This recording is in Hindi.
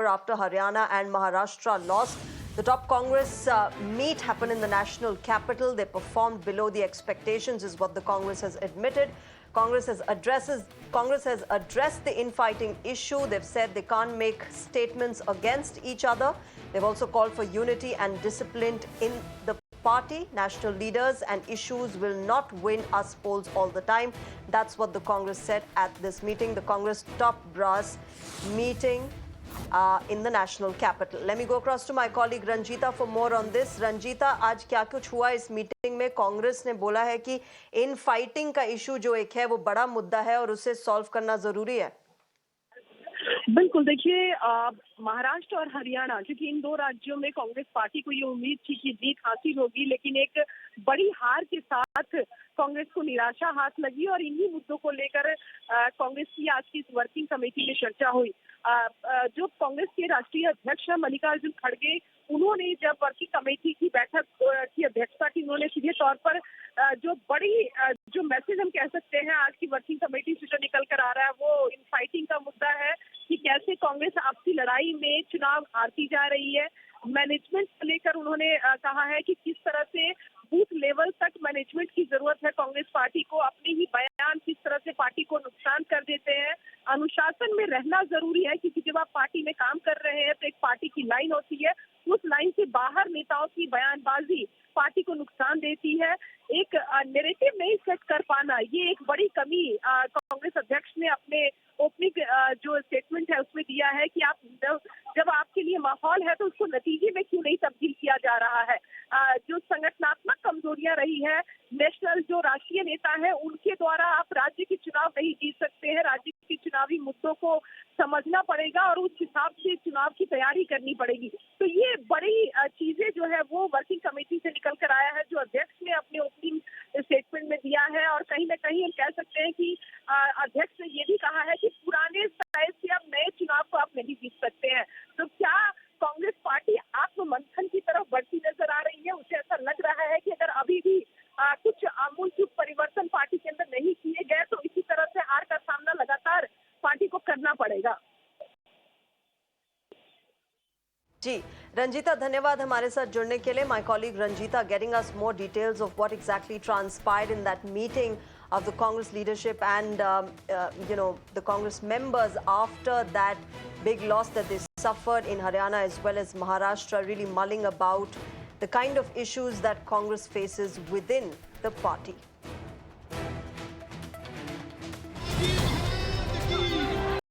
after Haryana and Maharashtra lost. The top Congress meet happened in the national capital. They performed below the expectations, is what the Congress has admitted. Congress has addressed the infighting issue. They've said they can't make statements against each other. They've also called for unity and discipline in the party. National leaders and issues will not win us polls all the time. That's what the Congress said at this meeting. The Congress top brass meeting in the national capital. Let me go across to my colleague Ranjita for more on this. Ranjita, आज क्या कुछ हुआ इस मीटिंग में? कांग्रेस ने बोला है कि इन फाइटिंग का इशू जो एक है वो बड़ा मुद्दा है और उसे सॉल्व करना जरूरी है। बिल्कुल, देखिए महाराष्ट्र और हरियाणा, क्योंकि इन दो राज्यों में कांग्रेस पार्टी को ये उम्मीद थी कि जीत हासिल होगी, लेकिन एक बड़ी हार के साथ कांग्रेस को निराशा हाथ लगी और इन्हीं मुद्दों को लेकर कांग्रेस की आज की इस वर्किंग कमेटी में चर्चा हुई। जो कांग्रेस के राष्ट्रीय अध्यक्ष मल्लिकार्जुन खड़गे, उन्होंने जब वर्किंग कमेटी की बैठक की अध्यक्षता की, उन्होंने सीधे तौर पर जो मैसेज हम कह सकते हैं आज की वर्किंग कमेटी से जो निकल कर आ रहा है वो इन फाइटिंग का मुद्दा है कि कैसे कांग्रेस आपसी लड़ाई में चुनाव हारती जा रही है। मैनेजमेंट को लेकर उन्होंने कहा है कि किस तरह से बूथ लेवल तक मैनेजमेंट की जरूरत है कांग्रेस पार्टी को, अपने ही बयान किस तरह से पार्टी को नुकसान कर देते हैं। अनुशासन में रहना जरूरी है, क्योंकि जब आप पार्टी में काम कर रहे हैं तो एक पार्टी की लाइन होती है, उस लाइन से बाहर नेताओं की बयानबाजी पार्टी को नुकसान देती है। एक नैरेटिव नहीं सेट कर पाना, ये एक बड़ी कमी कांग्रेस अध्यक्ष ने अपने ओपनिंग जो स्टेटमेंट है उसमें दिया है कि आप जब आपके लिए माहौल है तो उसको नतीजे में क्यों नहीं तब्दील किया जा रहा है। जो संगठनात्मक कमजोरियां रही है, नेशनल जो राष्ट्रीय नेता है उनके द्वारा आप राज्य के चुनाव नहीं जीत सकते हैं। राज्य के चुनावी मुद्दों को समझना पड़ेगा और उस हिसाब से चुनाव की तैयारी करनी पड़ेगी। तो ये बड़ी चीजें जो है वो वर्किंग कमेटी से निकल कर आया है, जो अध्यक्ष ने अपने ओपनिंग स्टेटमेंट में दिया है। और कहीं ना कहीं हम कह सकते हैं कि अध्यक्ष ने ये भी कहा है कि पुराने स्टाइल से अब नए चुनाव को आप नहीं जीत सकते हैं। तो क्या कांग्रेस पार्टी आत्ममंथन की तरफ बढ़ती नजर आ रही है? उसे ऐसा लग रहा है कि अगर अभी भी कुछ आमूलचूल परिवर्तन पार्टी के अंदर नहीं किए गए तो इसी तरह से हार का सामना लगातार पार्टी को करना पड़ेगा। जी रंजीता, धन्यवाद हमारे साथ जुड़ने के लिए। My colleague Ranjita getting us more details of what exactly transpired in that meeting of the Congress leadership and the Congress members after that big loss that they suffered in Haryana as well as Maharashtra, really mulling about the kind of issues that Congress faces within the party.